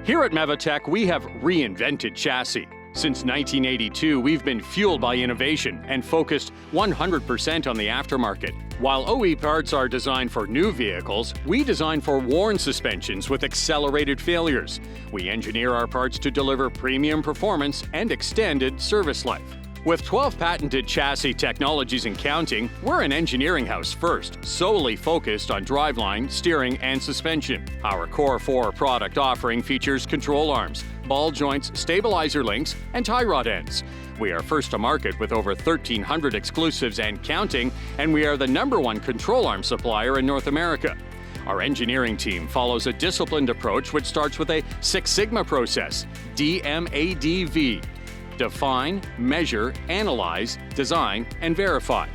Here at Mevotech, we have reinvented chassis. Since 1982, we've been fueled by innovation and focused 100% on the aftermarket. While OE parts are designed for new vehicles, we design for worn suspensions with accelerated failures. We engineer our parts to deliver premium performance and extended service life. With 12 patented chassis technologies and counting, we're an engineering house first, solely focused on driveline, steering, and suspension. Our Core 4 product offering features control arms, ball joints, stabilizer links, and tie rod ends. We are first to market with over 1,300 exclusives and counting, and we are the #1 control arm supplier in North America. Our engineering team follows a disciplined approach which starts with a Six Sigma process, DMADV. Define, measure, analyze, design, and verify.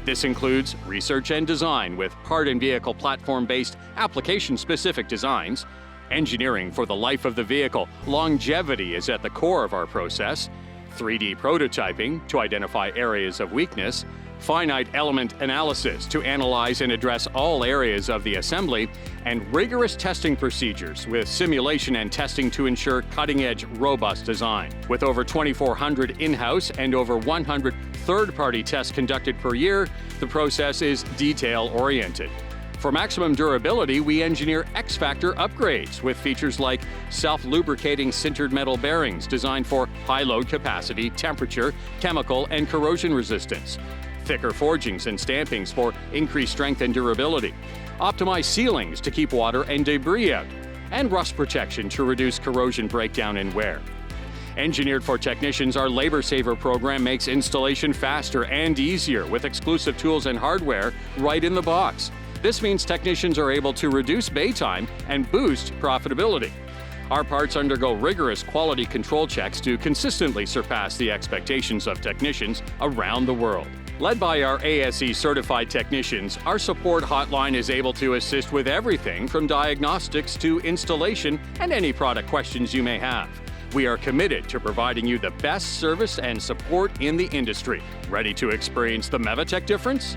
This includes research and design with part and vehicle platform-based application-specific designs, engineering for the life of the vehicle. Longevity is at the core of our process, 3D prototyping to identify areas of weakness, finite element analysis to analyze and address all areas of the assembly, and rigorous testing procedures with simulation and testing to ensure cutting-edge, robust design. With over 2,400 in-house and over 100 third-party tests conducted per year, the process is detail-oriented. For maximum durability, we engineer X-Factor upgrades with features like self-lubricating sintered metal bearings designed for high load capacity, temperature, chemical, and corrosion resistance. Thicker forgings and stampings for increased strength and durability. Optimized sealings to keep water and debris out. And rust protection to reduce corrosion breakdown and wear. Engineered for technicians, our Labor Saver program makes installation faster and easier with exclusive tools and hardware right in the box. This means technicians are able to reduce bay time and boost profitability. Our parts undergo rigorous quality control checks to consistently surpass the expectations of technicians around the world. Led by our ASE-certified technicians, our support hotline is able to assist with everything from diagnostics to installation and any product questions you may have. We are committed to providing you the best service and support in the industry. Ready to experience the Mevotech difference?